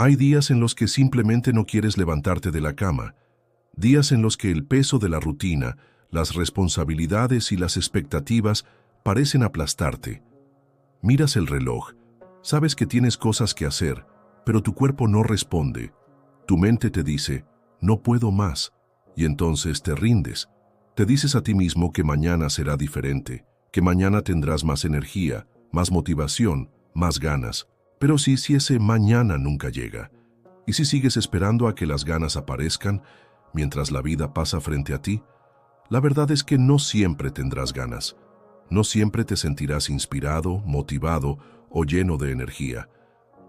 Hay días en los que simplemente no quieres levantarte de la cama, días en los que el peso de la rutina, las responsabilidades y las expectativas parecen aplastarte. Miras el reloj, sabes que tienes cosas que hacer, pero tu cuerpo no responde. Tu mente te dice, no puedo más, y entonces te rindes. Te dices a ti mismo que mañana será diferente, que mañana tendrás más energía, más motivación, más ganas. Pero si ese mañana nunca llega, y si sigues esperando a que las ganas aparezcan mientras la vida pasa frente a ti, la verdad es que no siempre tendrás ganas. No siempre te sentirás inspirado, motivado o lleno de energía.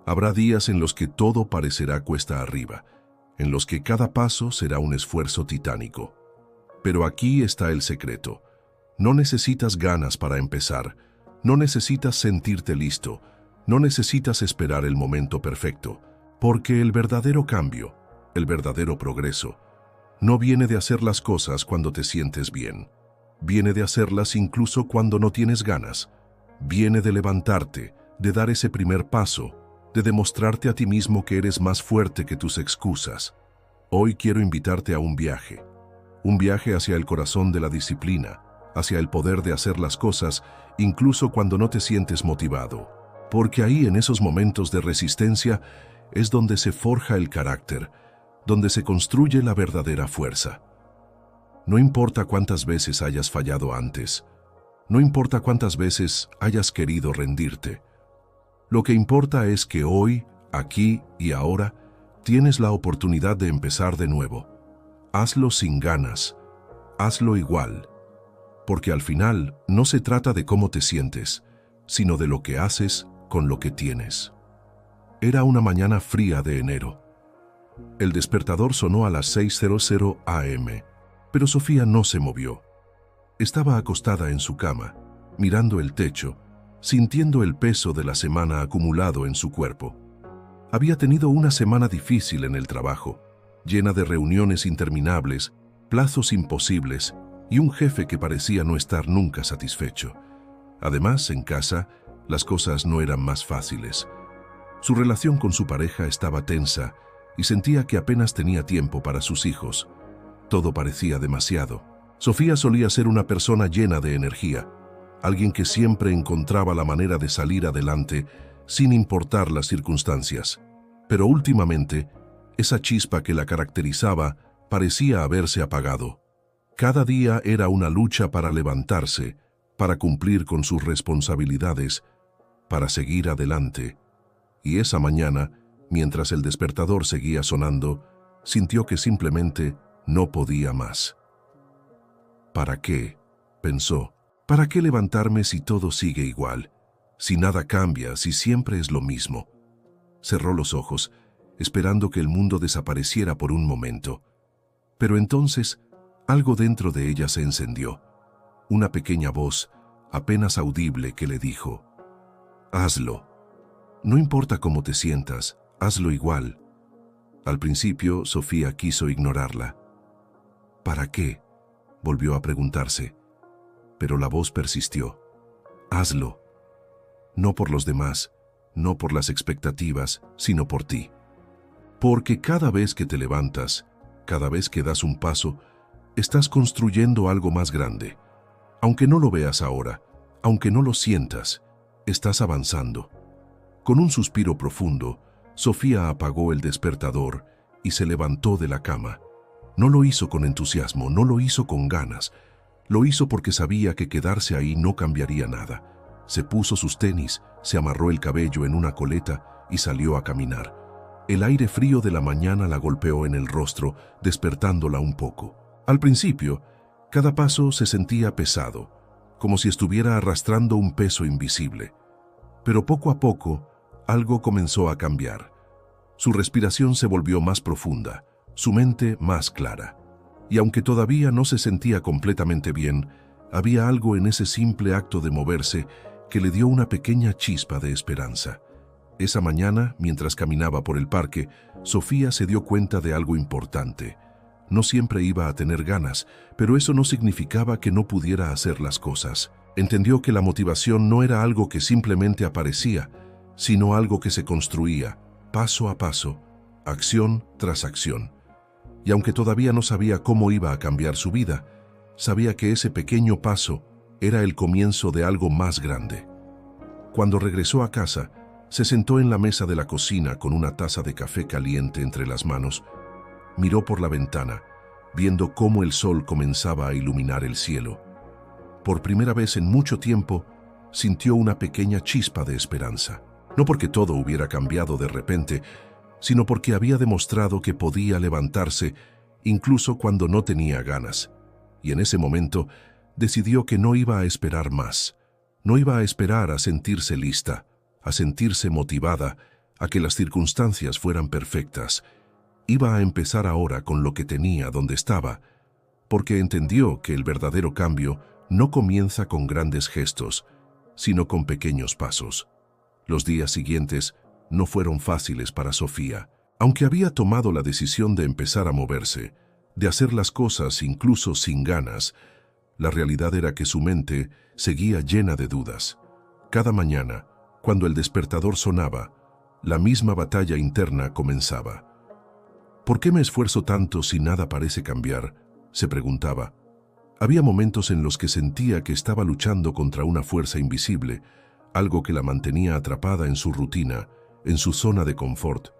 Habrá días en los que todo parecerá cuesta arriba, en los que cada paso será un esfuerzo titánico. Pero aquí está el secreto. No necesitas ganas para empezar, no necesitas sentirte listo, no necesitas esperar el momento perfecto, porque el verdadero cambio, el verdadero progreso, no viene de hacer las cosas cuando te sientes bien. Viene de hacerlas incluso cuando no tienes ganas. Viene de levantarte, de dar ese primer paso, de demostrarte a ti mismo que eres más fuerte que tus excusas. Hoy quiero invitarte a un viaje hacia el corazón de la disciplina, hacia el poder de hacer las cosas incluso cuando no te sientes motivado. Porque ahí, en esos momentos de resistencia, es donde se forja el carácter, donde se construye la verdadera fuerza. No importa cuántas veces hayas fallado antes, no importa cuántas veces hayas querido rendirte. Lo que importa es que hoy, aquí y ahora, tienes la oportunidad de empezar de nuevo. Hazlo sin ganas, hazlo igual, porque al final no se trata de cómo te sientes, sino de lo que haces con lo que tienes. Era una mañana fría de enero. El despertador sonó a las 6:00 a.m., pero Sofía no se movió. Estaba acostada en su cama, mirando el techo, sintiendo el peso de la semana acumulado en su cuerpo. Había tenido una semana difícil en el trabajo, llena de reuniones interminables, plazos imposibles y un jefe que parecía no estar nunca satisfecho. Además, en casa, las cosas no eran más fáciles. Su relación con su pareja estaba tensa y sentía que apenas tenía tiempo para sus hijos. Todo parecía demasiado. Sofía solía ser una persona llena de energía, alguien que siempre encontraba la manera de salir adelante sin importar las circunstancias. Pero últimamente, esa chispa que la caracterizaba parecía haberse apagado. Cada día era una lucha para levantarse, para cumplir con sus responsabilidades, para seguir adelante. Y esa mañana, mientras el despertador seguía sonando, sintió que simplemente no podía más. ¿Para qué?, pensó. ¿Para qué levantarme si todo sigue igual? Si nada cambia, si siempre es lo mismo. Cerró los ojos, esperando que el mundo desapareciera por un momento. Pero entonces, algo dentro de ella se encendió. Una pequeña voz, apenas audible, que le dijo: hazlo. No importa cómo te sientas, hazlo igual. Al principio, Sofía quiso ignorarla. ¿Para qué?, volvió a preguntarse. Pero la voz persistió. Hazlo. No por los demás, no por las expectativas, sino por ti. Porque cada vez que te levantas, cada vez que das un paso, estás construyendo algo más grande. Aunque no lo veas ahora, aunque no lo sientas, estás avanzando. Con un suspiro profundo, Sofía apagó el despertador y se levantó de la cama. No lo hizo con entusiasmo, no lo hizo con ganas. Lo hizo porque sabía que quedarse ahí no cambiaría nada. Se puso sus tenis, se amarró el cabello en una coleta y salió a caminar. El aire frío de la mañana la golpeó en el rostro, despertándola un poco. Al principio, cada paso se sentía pesado, como si estuviera arrastrando un peso invisible. Pero poco a poco, algo comenzó a cambiar. Su respiración se volvió más profunda, su mente más clara. Y aunque todavía no se sentía completamente bien, había algo en ese simple acto de moverse que le dio una pequeña chispa de esperanza. Esa mañana, mientras caminaba por el parque, Sofía se dio cuenta de algo importante. No siempre iba a tener ganas, pero eso no significaba que no pudiera hacer las cosas. Entendió que la motivación no era algo que simplemente aparecía, sino algo que se construía, paso a paso, acción tras acción. Y aunque todavía no sabía cómo iba a cambiar su vida, sabía que ese pequeño paso era el comienzo de algo más grande. Cuando regresó a casa, se sentó en la mesa de la cocina con una taza de café caliente entre las manos. Miró por la ventana, viendo cómo el sol comenzaba a iluminar el cielo. Por primera vez en mucho tiempo, sintió una pequeña chispa de esperanza. No porque todo hubiera cambiado de repente, sino porque había demostrado que podía levantarse incluso cuando no tenía ganas. Y en ese momento decidió que no iba a esperar más. No iba a esperar a sentirse lista, a sentirse motivada, a que las circunstancias fueran perfectas. Iba a empezar ahora con lo que tenía donde estaba, porque entendió que el verdadero cambio no comienza con grandes gestos, sino con pequeños pasos. Los días siguientes no fueron fáciles para Sofía. Aunque había tomado la decisión de empezar a moverse, de hacer las cosas incluso sin ganas, la realidad era que su mente seguía llena de dudas. Cada mañana, cuando el despertador sonaba, la misma batalla interna comenzaba. ¿Por qué me esfuerzo tanto si nada parece cambiar?, se preguntaba. Había momentos en los que sentía que estaba luchando contra una fuerza invisible, algo que la mantenía atrapada en su rutina, en su zona de confort.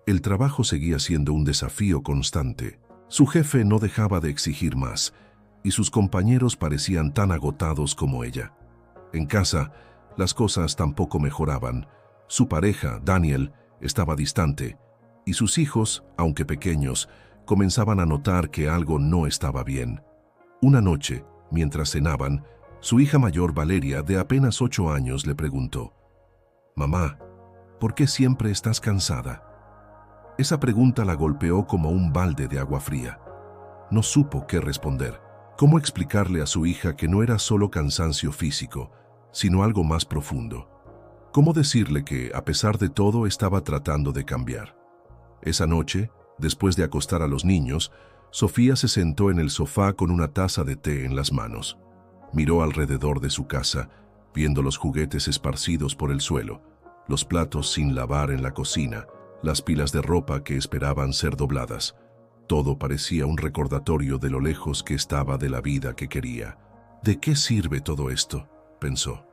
El trabajo seguía siendo un desafío constante. Su jefe no dejaba de exigir más, y sus compañeros parecían tan agotados como ella. En casa, las cosas tampoco mejoraban. Su pareja, Daniel, estaba distante, y sus hijos, aunque pequeños, comenzaban a notar que algo no estaba bien. Una noche, mientras cenaban, su hija mayor, Valeria, de apenas 8 años, le preguntó: «Mamá, ¿por qué siempre estás cansada?». Esa pregunta la golpeó como un balde de agua fría. No supo qué responder. ¿Cómo explicarle a su hija que no era solo cansancio físico, sino algo más profundo? ¿Cómo decirle que, a pesar de todo, estaba tratando de cambiar? Esa noche, después de acostar a los niños, Sofía se sentó en el sofá con una taza de té en las manos. Miró alrededor de su casa, viendo los juguetes esparcidos por el suelo, los platos sin lavar en la cocina, las pilas de ropa que esperaban ser dobladas. Todo parecía un recordatorio de lo lejos que estaba de la vida que quería. ¿De qué sirve todo esto?, pensó.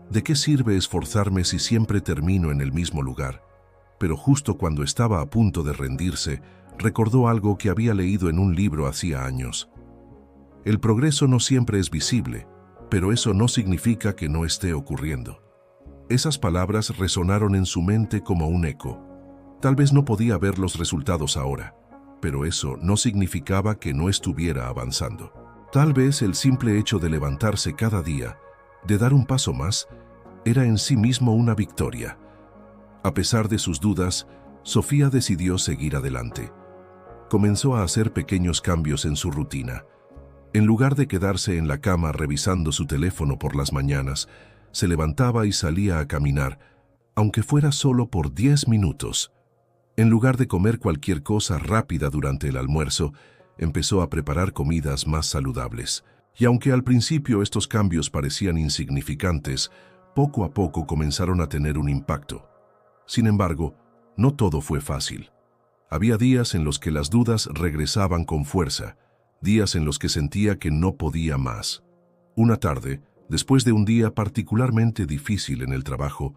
¿De qué sirve esforzarme si siempre termino en el mismo lugar? Pero justo cuando estaba a punto de rendirse, recordó algo que había leído en un libro hacía años. El progreso no siempre es visible, pero eso no significa que no esté ocurriendo. Esas palabras resonaron en su mente como un eco. Tal vez no podía ver los resultados ahora, pero eso no significaba que no estuviera avanzando. Tal vez el simple hecho de levantarse cada día, de dar un paso más, era en sí mismo una victoria. A pesar de sus dudas, Sofía decidió seguir adelante. Comenzó a hacer pequeños cambios en su rutina. En lugar de quedarse en la cama revisando su teléfono por las mañanas, se levantaba y salía a caminar, aunque fuera solo por 10 minutos. En lugar de comer cualquier cosa rápida durante el almuerzo, empezó a preparar comidas más saludables. Y aunque al principio estos cambios parecían insignificantes, poco a poco comenzaron a tener un impacto. Sin embargo, no todo fue fácil. Había días en los que las dudas regresaban con fuerza, días en los que sentía que no podía más. Una tarde, después de un día particularmente difícil en el trabajo,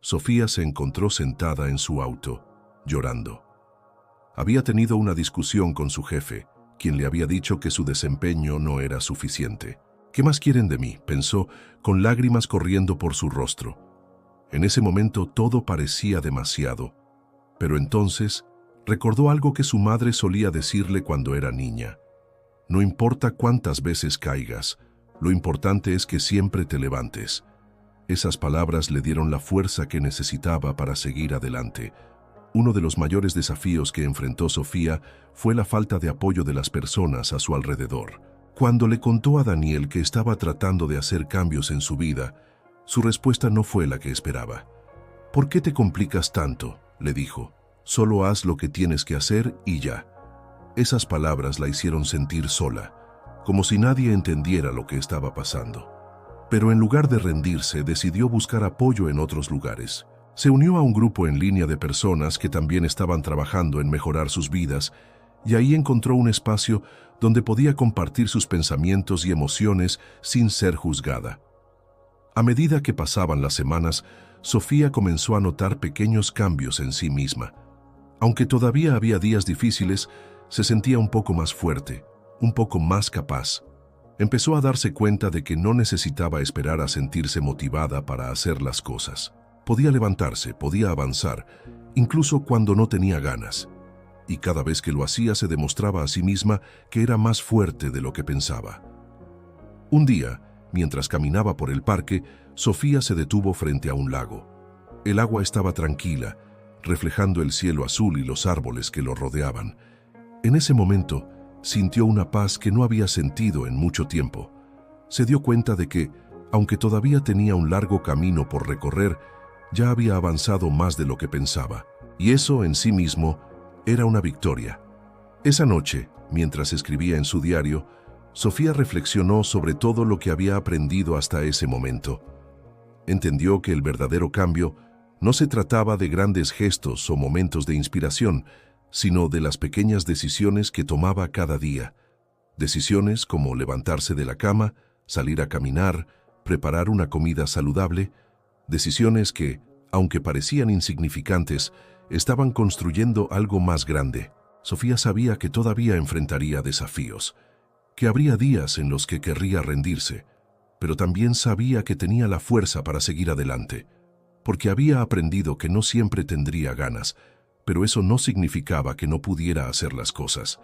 Sofía se encontró sentada en su auto, llorando. Había tenido una discusión con su jefe, quien le había dicho que su desempeño no era suficiente. «¿Qué más quieren de mí?», pensó, con lágrimas corriendo por su rostro. En ese momento todo parecía demasiado, pero entonces recordó algo que su madre solía decirle cuando era niña: «No importa cuántas veces caigas, lo importante es que siempre te levantes». Esas palabras le dieron la fuerza que necesitaba para seguir adelante. Uno de los mayores desafíos que enfrentó Sofía fue la falta de apoyo de las personas a su alrededor. Cuando le contó a Daniel que estaba tratando de hacer cambios en su vida, su respuesta no fue la que esperaba. «¿Por qué te complicas tanto?», le dijo. «Solo haz lo que tienes que hacer y ya». Esas palabras la hicieron sentir sola, como si nadie entendiera lo que estaba pasando. Pero en lugar de rendirse, decidió buscar apoyo en otros lugares. Se unió a un grupo en línea de personas que también estaban trabajando en mejorar sus vidas, y ahí encontró un espacio donde podía compartir sus pensamientos y emociones sin ser juzgada. A medida que pasaban las semanas, Sofía comenzó a notar pequeños cambios en sí misma. Aunque todavía había días difíciles, se sentía un poco más fuerte, un poco más capaz. Empezó a darse cuenta de que no necesitaba esperar a sentirse motivada para hacer las cosas. Podía levantarse, podía avanzar, incluso cuando no tenía ganas. Y cada vez que lo hacía se demostraba a sí misma que era más fuerte de lo que pensaba. Un día, mientras caminaba por el parque, Sofía se detuvo frente a un lago. El agua estaba tranquila, reflejando el cielo azul y los árboles que lo rodeaban. En ese momento, sintió una paz que no había sentido en mucho tiempo. Se dio cuenta de que, aunque todavía tenía un largo camino por recorrer, ya había avanzado más de lo que pensaba, y eso en sí mismo era una victoria. Esa noche, mientras escribía en su diario, Sofía reflexionó sobre todo lo que había aprendido hasta ese momento. Entendió que el verdadero cambio no se trataba de grandes gestos o momentos de inspiración, sino de las pequeñas decisiones que tomaba cada día. Decisiones como levantarse de la cama, salir a caminar, preparar una comida saludable. Decisiones que, aunque parecían insignificantes, estaban construyendo algo más grande. Sofía sabía que todavía enfrentaría desafíos, que habría días en los que querría rendirse, pero también sabía que tenía la fuerza para seguir adelante, porque había aprendido que no siempre tendría ganas, pero eso no significaba que no pudiera hacer las cosas.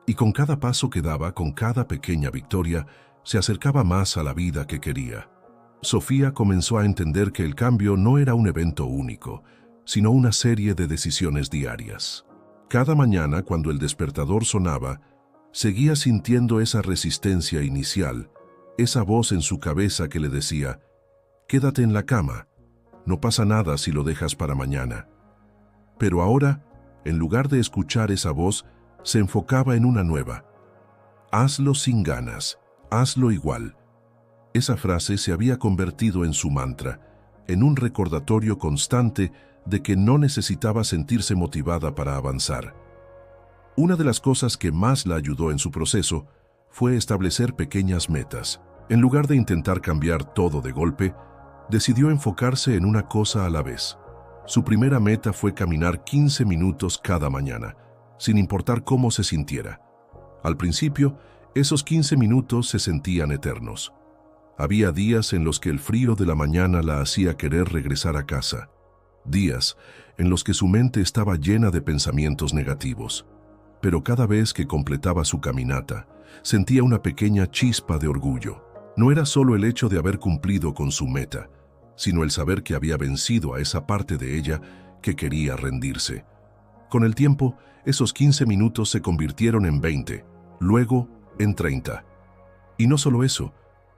Y con cada paso que daba, con cada pequeña victoria, se acercaba más a la vida que quería. Sofía comenzó a entender que el cambio no era un evento único, sino una serie de decisiones diarias. Cada mañana, cuando el despertador sonaba, seguía sintiendo esa resistencia inicial, esa voz en su cabeza que le decía: «Quédate en la cama, no pasa nada si lo dejas para mañana». Pero ahora, en lugar de escuchar esa voz, se enfocaba en una nueva: «Hazlo sin ganas, hazlo igual». Esa frase se había convertido en su mantra, en un recordatorio constante de que no necesitaba sentirse motivada para avanzar. Una de las cosas que más la ayudó en su proceso fue establecer pequeñas metas. En lugar de intentar cambiar todo de golpe, decidió enfocarse en una cosa a la vez. Su primera meta fue caminar 15 minutos cada mañana, sin importar cómo se sintiera. Al principio, esos 15 minutos se sentían eternos. Había días en los que el frío de la mañana la hacía querer regresar a casa. Días en los que su mente estaba llena de pensamientos negativos. Pero cada vez que completaba su caminata, sentía una pequeña chispa de orgullo. No era solo el hecho de haber cumplido con su meta, sino el saber que había vencido a esa parte de ella que quería rendirse. Con el tiempo, esos 15 minutos se convirtieron en 20, luego en 30. Y no solo eso,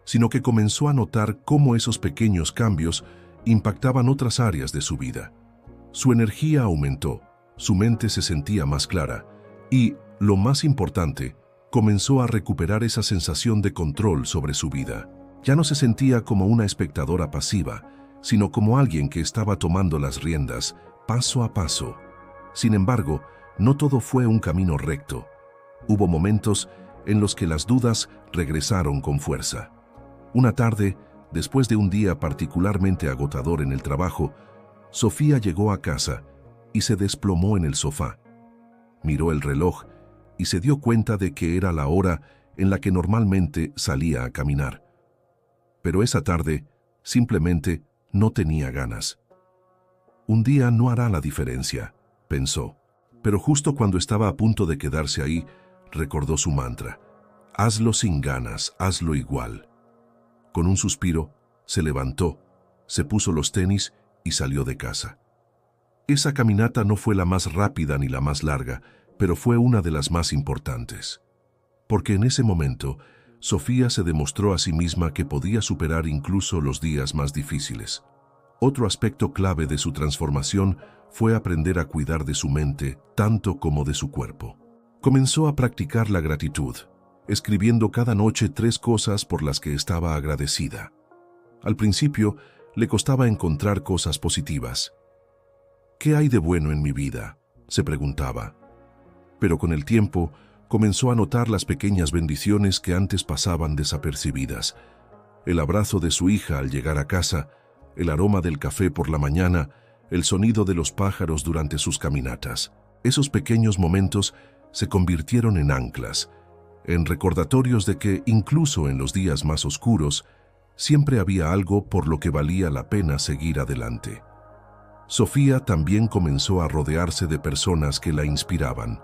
sino que comenzó a notar cómo esos pequeños cambios impactaban otras áreas de su vida. Su energía aumentó, su mente se sentía más clara y, lo más importante, comenzó a recuperar esa sensación de control sobre su vida. Ya no se sentía como una espectadora pasiva, sino como alguien que estaba tomando las riendas, paso a paso. Sin embargo, no todo fue un camino recto. Hubo momentos en los que las dudas regresaron con fuerza. Una tarde, después de un día particularmente agotador en el trabajo, Sofía llegó a casa y se desplomó en el sofá. Miró el reloj y se dio cuenta de que era la hora en la que normalmente salía a caminar. Pero esa tarde, simplemente no tenía ganas. Un día no hará la diferencia, pensó. Pero justo cuando estaba a punto de quedarse ahí, recordó su mantra: hazlo sin ganas, hazlo igual. Con un suspiro, se levantó, se puso los tenis y salió de casa. Esa caminata no fue la más rápida ni la más larga, pero fue una de las más importantes. Porque en ese momento, Sofía se demostró a sí misma que podía superar incluso los días más difíciles. Otro aspecto clave de su transformación fue aprender a cuidar de su mente tanto como de su cuerpo. Comenzó a practicar la gratitud, escribiendo cada noche 3 cosas por las que estaba agradecida. Al principio, le costaba encontrar cosas positivas. ¿Qué hay de bueno en mi vida?, se preguntaba. Pero con el tiempo comenzó a notar las pequeñas bendiciones que antes pasaban desapercibidas. El abrazo de su hija al llegar a casa, el aroma del café por la mañana, el sonido de los pájaros durante sus caminatas. Esos pequeños momentos se convirtieron en anclas, en recordatorios de que, incluso en los días más oscuros, siempre había algo por lo que valía la pena seguir adelante. Sofía también comenzó a rodearse de personas que la inspiraban.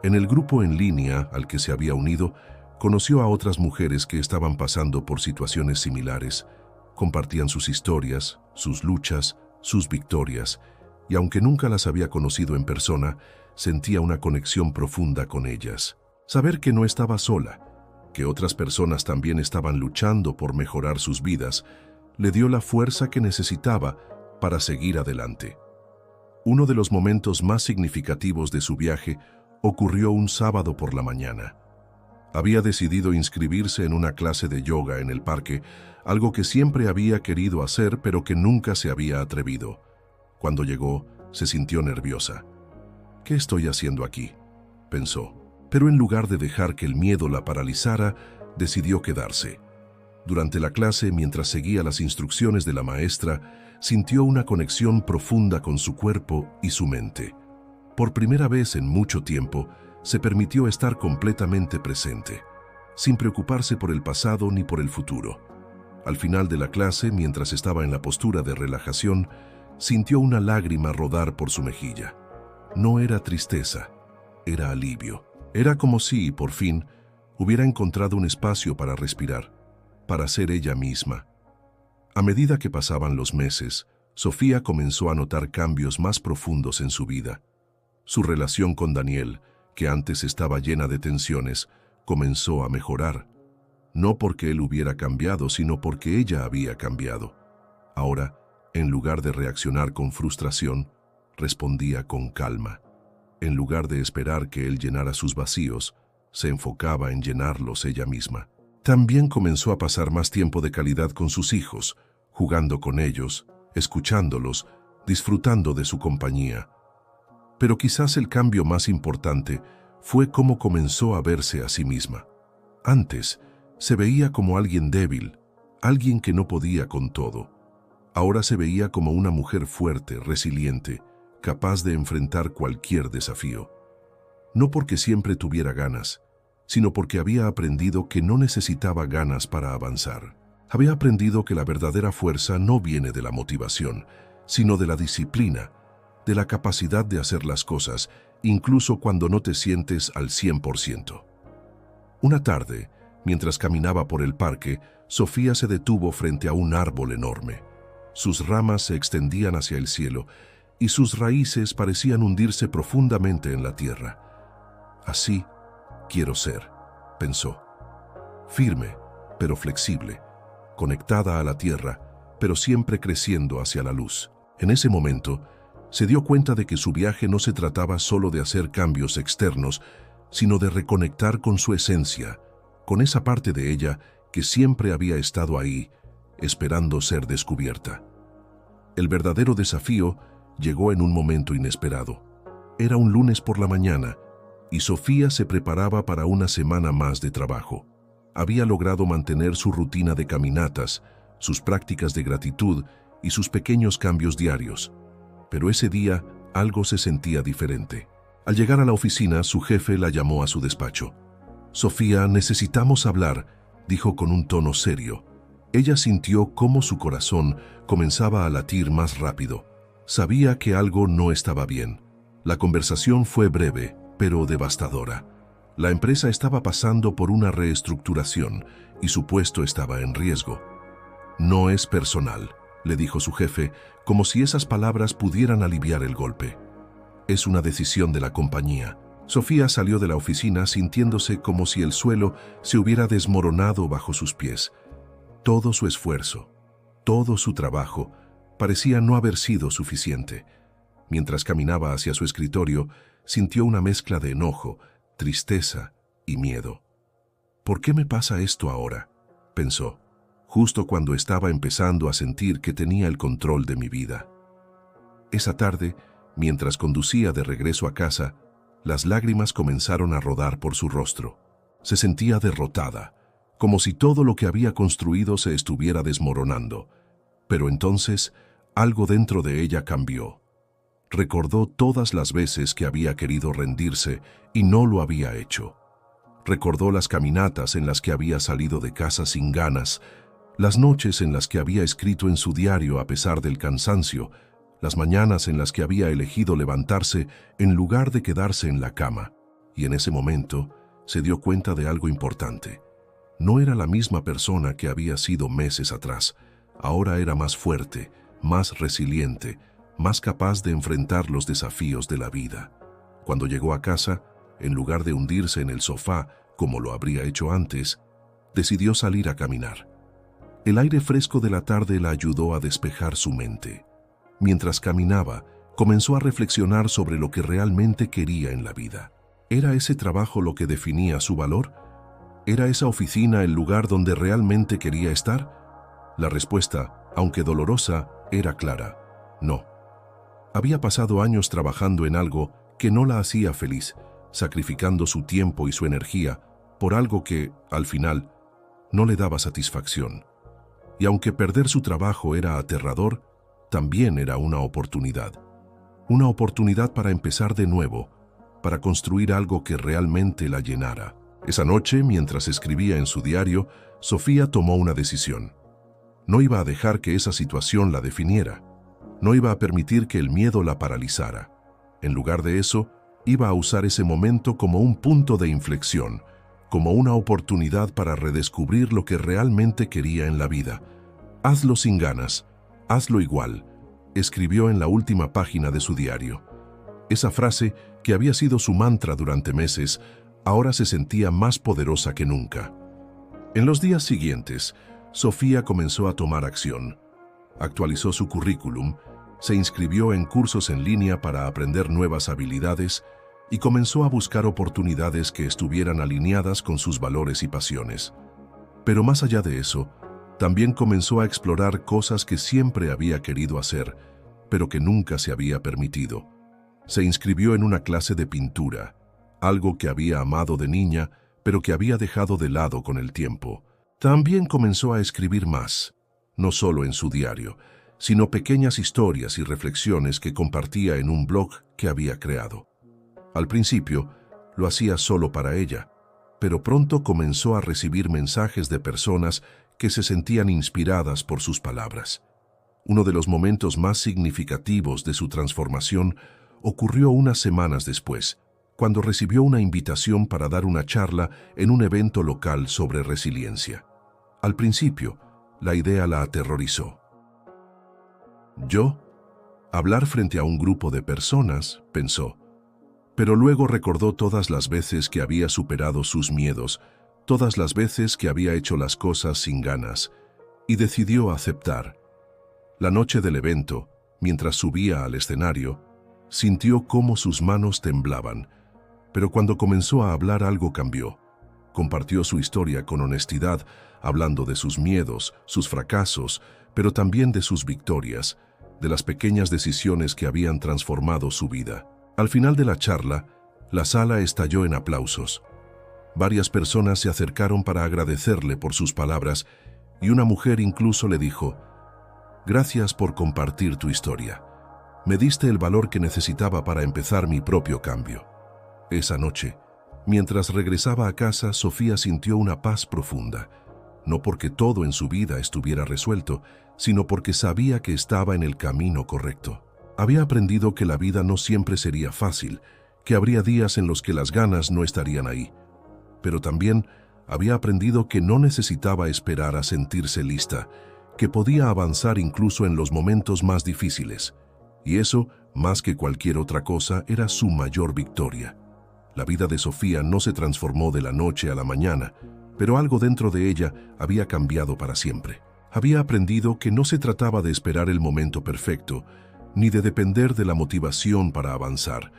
En el grupo en línea al que se había unido, conoció a otras mujeres que estaban pasando por situaciones similares. Compartían sus historias, sus luchas, sus victorias, y aunque nunca las había conocido en persona, sentía una conexión profunda con ellas. Saber que no estaba sola, que otras personas también estaban luchando por mejorar sus vidas, le dio la fuerza que necesitaba para seguir adelante. Uno de los momentos más significativos de su viaje ocurrió un sábado por la mañana. Había decidido inscribirse en una clase de yoga en el parque, algo que siempre había querido hacer pero que nunca se había atrevido. Cuando llegó, se sintió nerviosa. ¿Qué estoy haciendo aquí?, pensó. Pero en lugar de dejar que el miedo la paralizara, decidió quedarse. Durante la clase, mientras seguía las instrucciones de la maestra, sintió una conexión profunda con su cuerpo y su mente. Por primera vez en mucho tiempo, se permitió estar completamente presente, sin preocuparse por el pasado ni por el futuro. Al final de la clase, mientras estaba en la postura de relajación, sintió una lágrima rodar por su mejilla. No era tristeza, era alivio. Era como si, por fin, hubiera encontrado un espacio para respirar, para ser ella misma. A medida que pasaban los meses, Sofía comenzó a notar cambios más profundos en su vida. Su relación con Daniel, que antes estaba llena de tensiones, comenzó a mejorar. No porque él hubiera cambiado, sino porque ella había cambiado. Ahora, en lugar de reaccionar con frustración, respondía con calma. En lugar de esperar que él llenara sus vacíos, se enfocaba en llenarlos ella misma. También comenzó a pasar más tiempo de calidad con sus hijos, jugando con ellos, escuchándolos, disfrutando de su compañía. Pero quizás el cambio más importante fue cómo comenzó a verse a sí misma. Antes, se veía como alguien débil, alguien que no podía con todo. Ahora se veía como una mujer fuerte, resiliente, capaz de enfrentar cualquier desafío. No porque siempre tuviera ganas, sino porque había aprendido que no necesitaba ganas para avanzar. Había aprendido que la verdadera fuerza no viene de la motivación, sino de la disciplina, de la capacidad de hacer las cosas, incluso cuando no te sientes al 100%. Una tarde, mientras caminaba por el parque, Sofía se detuvo frente a un árbol enorme. Sus ramas se extendían hacia el cielo y sus raíces parecían hundirse profundamente en la tierra. Así quiero ser, pensó. Firme, pero flexible, conectada a la tierra, pero siempre creciendo hacia la luz. En ese momento, se dio cuenta de que su viaje no se trataba solo de hacer cambios externos, sino de reconectar con su esencia, con esa parte de ella que siempre había estado ahí, esperando ser descubierta. El verdadero desafío llegó en un momento inesperado. Era un lunes por la mañana, y Sofía se preparaba para una semana más de trabajo. Había logrado mantener su rutina de caminatas, sus prácticas de gratitud y sus pequeños cambios diarios. Pero ese día algo se sentía diferente. Al llegar a la oficina, su jefe la llamó a su despacho. «Sofía, necesitamos hablar», dijo con un tono serio. Ella sintió cómo su corazón comenzaba a latir más rápido. Sabía que algo no estaba bien. La conversación fue breve, pero devastadora. La empresa estaba pasando por una reestructuración y su puesto estaba en riesgo. «No es personal», le dijo su jefe, como si esas palabras pudieran aliviar el golpe. «Es una decisión de la compañía». Sofía salió de la oficina sintiéndose como si el suelo se hubiera desmoronado bajo sus pies. Todo su esfuerzo, todo su trabajo, parecía no haber sido suficiente. Mientras caminaba hacia su escritorio, sintió una mezcla de enojo, tristeza y miedo. «¿Por qué me pasa esto ahora?», pensó, justo cuando estaba empezando a sentir que tenía el control de mi vida. Esa tarde, Mientras conducía de regreso a casa, las lágrimas comenzaron a rodar por su rostro. Se sentía derrotada, como si todo lo que había construido se estuviera desmoronando. Pero entonces, algo dentro de ella cambió. Recordó todas las veces que había querido rendirse y no lo había hecho. Recordó las caminatas en las que había salido de casa sin ganas, las noches en las que había escrito en su diario a pesar del cansancio, las mañanas en las que había elegido levantarse en lugar de quedarse en la cama. Y en ese momento se dio cuenta de algo importante. No era la misma persona que había sido meses atrás. Ahora era más fuerte, más resiliente, más capaz de enfrentar los desafíos de la vida. Cuando llegó a casa, en lugar de hundirse en el sofá, como lo habría hecho antes, decidió salir a caminar. El aire fresco de la tarde la ayudó a despejar su mente. Mientras caminaba, comenzó a reflexionar sobre lo que realmente quería en la vida. ¿Era ese trabajo lo que definía su valor? ¿Era esa oficina el lugar donde realmente quería estar? La respuesta, aunque dolorosa, era clara: no. Había pasado años trabajando en algo que no la hacía feliz, sacrificando su tiempo y su energía por algo que, al final, no le daba satisfacción. Y aunque perder su trabajo era aterrador, también era una oportunidad. Una oportunidad para empezar de nuevo, para construir algo que realmente la llenara. Esa noche, mientras escribía en su diario, Sofía tomó una decisión. No iba a dejar que esa situación la definiera. No iba a permitir que el miedo la paralizara. En lugar de eso, iba a usar ese momento como un punto de inflexión, como una oportunidad para redescubrir lo que realmente quería en la vida. Hazlo sin ganas, hazlo igual, escribió en la última página de su diario. Esa frase, que había sido su mantra durante meses, ahora se sentía más poderosa que nunca. En los días siguientes, Sofía comenzó a tomar acción. Actualizó su currículum, se inscribió en cursos en línea para aprender nuevas habilidades y comenzó a buscar oportunidades que estuvieran alineadas con sus valores y pasiones. Pero más allá de eso, también comenzó a explorar cosas que siempre había querido hacer, pero que nunca se había permitido. Se inscribió en una clase de pintura, algo que había amado de niña, pero que había dejado de lado con el tiempo. También comenzó a escribir más, no solo en su diario, sino pequeñas historias y reflexiones que compartía en un blog que había creado. Al principio, lo hacía solo para ella, pero pronto comenzó a recibir mensajes de personas que se sentían inspiradas por sus palabras. Uno de los momentos más significativos de su transformación ocurrió unas semanas después, cuando recibió una invitación para dar una charla en un evento local sobre resiliencia. Al principio, la idea la aterrorizó. Hablar frente a un grupo de personas, pensó. Pero luego recordó todas las veces que había superado sus miedos, todas las veces que había hecho las cosas sin ganas, y decidió aceptar. La noche del evento, mientras subía al escenario, sintió cómo sus manos temblaban, pero cuando comenzó a hablar algo cambió. Compartió su historia con honestidad, hablando de sus miedos, sus fracasos, pero también de sus victorias, de las pequeñas decisiones que habían transformado su vida. Al final de la charla, la sala estalló en aplausos. Varias personas se acercaron para agradecerle por sus palabras y una mujer incluso le dijo: «Gracias por compartir tu historia. Me diste el valor que necesitaba para empezar mi propio cambio». Esa noche, mientras regresaba a casa, Sofía sintió una paz profunda, no porque todo en su vida estuviera resuelto, sino porque sabía que estaba en el camino correcto. Había aprendido que la vida no siempre sería fácil, que habría días en los que las ganas no estarían ahí. Pero también había aprendido que no necesitaba esperar a sentirse lista, que podía avanzar incluso en los momentos más difíciles. Y eso, más que cualquier otra cosa, era su mayor victoria. La vida de Sofía no se transformó de la noche a la mañana, pero algo dentro de ella había cambiado para siempre. Había aprendido que no se trataba de esperar el momento perfecto, ni de depender de la motivación para avanzar.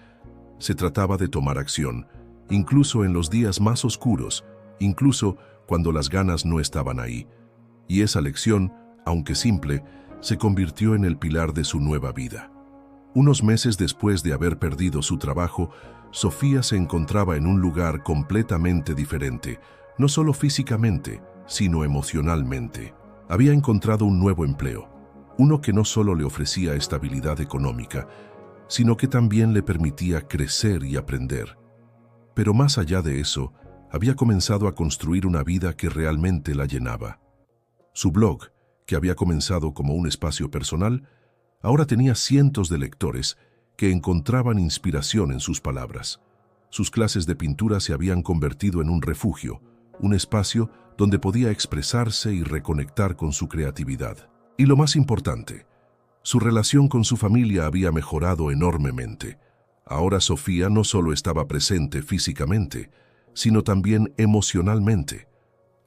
Se trataba de tomar acción, incluso en los días más oscuros, incluso cuando las ganas no estaban ahí. Y esa lección, aunque simple, se convirtió en el pilar de su nueva vida. Unos meses después de haber perdido su trabajo, Sofía se encontraba en un lugar completamente diferente, no solo físicamente, sino emocionalmente. Había encontrado un nuevo empleo, uno que no solo le ofrecía estabilidad económica, sino que también le permitía crecer y aprender. Pero más allá de eso, había comenzado a construir una vida que realmente la llenaba. Su blog, que había comenzado como un espacio personal, ahora tenía cientos de lectores que encontraban inspiración en sus palabras. Sus clases de pintura se habían convertido en un refugio, un espacio donde podía expresarse y reconectar con su creatividad. Y lo más importante, su relación con su familia había mejorado enormemente. Ahora Sofía no solo estaba presente físicamente, sino también emocionalmente.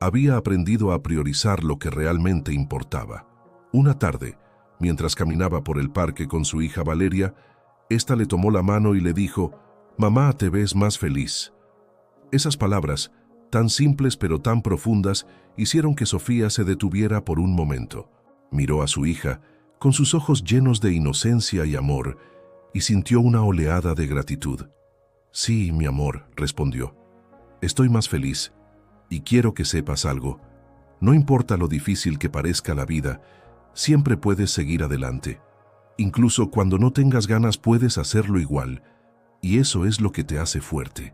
Había aprendido a priorizar lo que realmente importaba. Una tarde, mientras caminaba por el parque con su hija Valeria, ésta le tomó la mano y le dijo: «Mamá, te ves más feliz». Esas palabras, tan simples pero tan profundas, hicieron que Sofía se detuviera por un momento. Miró a su hija, con sus ojos llenos de inocencia y amor, y sintió una oleada de gratitud. «Sí, mi amor», respondió. «Estoy más feliz, y quiero que sepas algo. No importa lo difícil que parezca la vida, siempre puedes seguir adelante. Incluso cuando no tengas ganas puedes hacerlo igual, y eso es lo que te hace fuerte».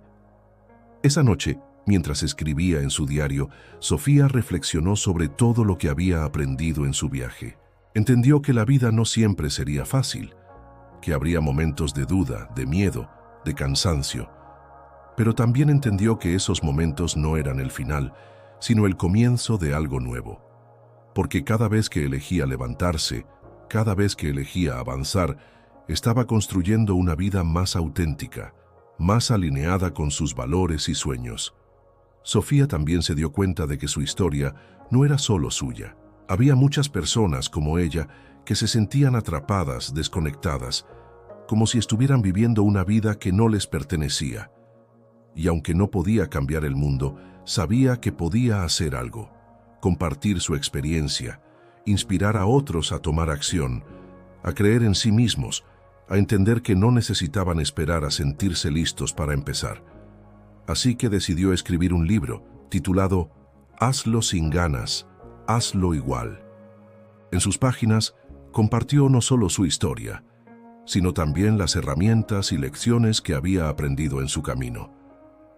Esa noche, mientras escribía en su diario, Sofía reflexionó sobre todo lo que había aprendido en su viaje. Entendió que la vida no siempre sería fácil, que habría momentos de duda, de miedo, de cansancio. Pero también entendió que esos momentos no eran el final, sino el comienzo de algo nuevo. Porque cada vez que elegía levantarse, cada vez que elegía avanzar, estaba construyendo una vida más auténtica, más alineada con sus valores y sueños. Sofía también se dio cuenta de que su historia no era solo suya. Había muchas personas como ella que se sentían atrapadas, desconectadas, como si estuvieran viviendo una vida que no les pertenecía. Y aunque no podía cambiar el mundo, sabía que podía hacer algo, compartir su experiencia, inspirar a otros a tomar acción, a creer en sí mismos, a entender que no necesitaban esperar a sentirse listos para empezar. Así que decidió escribir un libro titulado «Hazlo sin ganas, hazlo igual». En sus páginas compartió no solo su historia, sino también las herramientas y lecciones que había aprendido en su camino.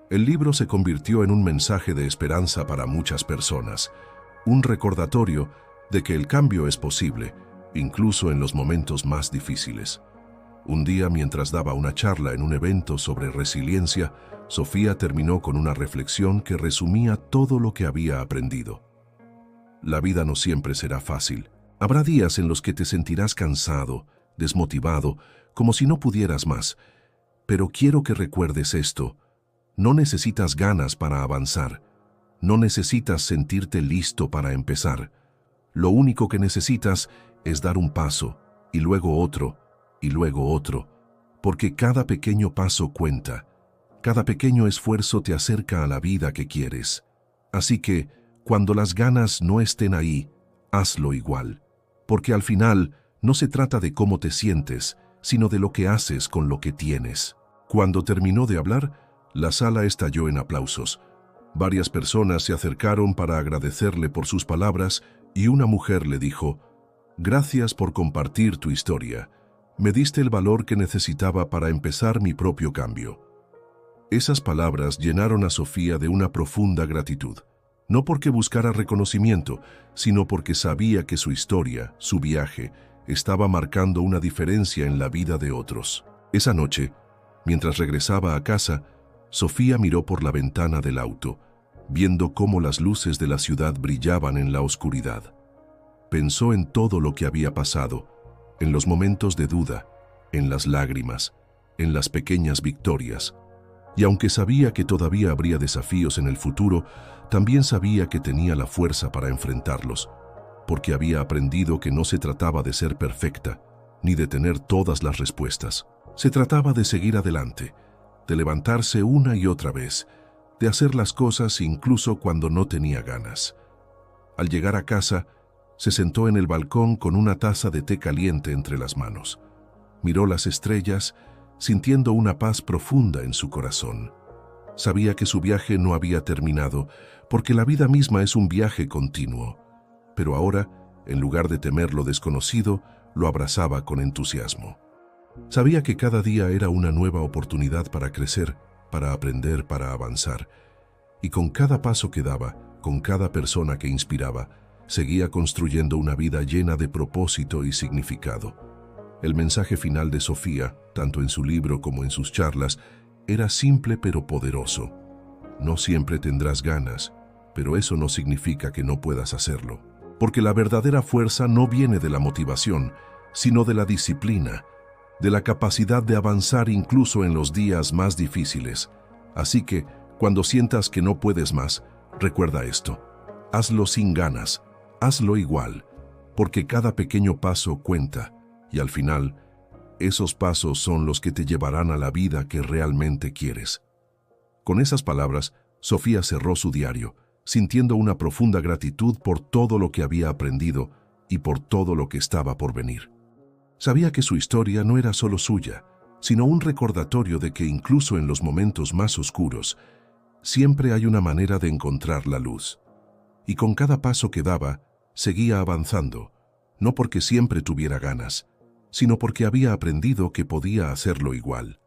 El libro se convirtió en un mensaje de esperanza para muchas personas, un recordatorio de que el cambio es posible, incluso en los momentos más difíciles. Un día, mientras daba una charla en un evento sobre resiliencia, Sofía terminó con una reflexión que resumía todo lo que había aprendido. La vida no siempre será fácil. Habrá días en los que te sentirás cansado, desmotivado, como si no pudieras más. Pero quiero que recuerdes esto: no necesitas ganas para avanzar. No necesitas sentirte listo para empezar. Lo único que necesitas es dar un paso, y luego otro, y luego otro, porque cada pequeño paso cuenta. Cada pequeño esfuerzo te acerca a la vida que quieres. Así que, cuando las ganas no estén ahí, hazlo igual. Porque al final, no se trata de cómo te sientes, sino de lo que haces con lo que tienes. Cuando terminó de hablar, la sala estalló en aplausos. Varias personas se acercaron para agradecerle por sus palabras y una mujer le dijo: «Gracias por compartir tu historia. Me diste el valor que necesitaba para empezar mi propio cambio». Esas palabras llenaron a Sofía de una profunda gratitud. No porque buscara reconocimiento, sino porque sabía que su historia, su viaje, estaba marcando una diferencia en la vida de otros. Esa noche, mientras regresaba a casa, Sofía miró por la ventana del auto, viendo cómo las luces de la ciudad brillaban en la oscuridad. Pensó en todo lo que había pasado, en los momentos de duda, en las lágrimas, en las pequeñas victorias. Y aunque sabía que todavía habría desafíos en el futuro, también sabía que tenía la fuerza para enfrentarlos, porque había aprendido que no se trataba de ser perfecta, ni de tener todas las respuestas. Se trataba de seguir adelante, de levantarse una y otra vez, de hacer las cosas incluso cuando no tenía ganas. Al llegar a casa, se sentó en el balcón con una taza de té caliente entre las manos. Miró las estrellas, sintiendo una paz profunda en su corazón. Sabía que su viaje no había terminado, porque la vida misma es un viaje continuo. Pero ahora, en lugar de temer lo desconocido, lo abrazaba con entusiasmo. Sabía que cada día era una nueva oportunidad para crecer, para aprender, para avanzar. Y con cada paso que daba, con cada persona que inspiraba, seguía construyendo una vida llena de propósito y significado. El mensaje final de Sofía, tanto en su libro como en sus charlas, era simple pero poderoso. No siempre tendrás ganas, pero eso no significa que no puedas hacerlo. Porque la verdadera fuerza no viene de la motivación, sino de la disciplina, de la capacidad de avanzar incluso en los días más difíciles. Así que, cuando sientas que no puedes más, recuerda esto. Hazlo sin ganas, hazlo igual, porque cada pequeño paso cuenta, y al final, esos pasos son los que te llevarán a la vida que realmente quieres. Con esas palabras, Sofía cerró su diario, sintiendo una profunda gratitud por todo lo que había aprendido y por todo lo que estaba por venir. Sabía que su historia no era solo suya, sino un recordatorio de que incluso en los momentos más oscuros, siempre hay una manera de encontrar la luz. Y con cada paso que daba, seguía avanzando, no porque siempre tuviera ganas, sino porque había aprendido que podía hacerlo igual.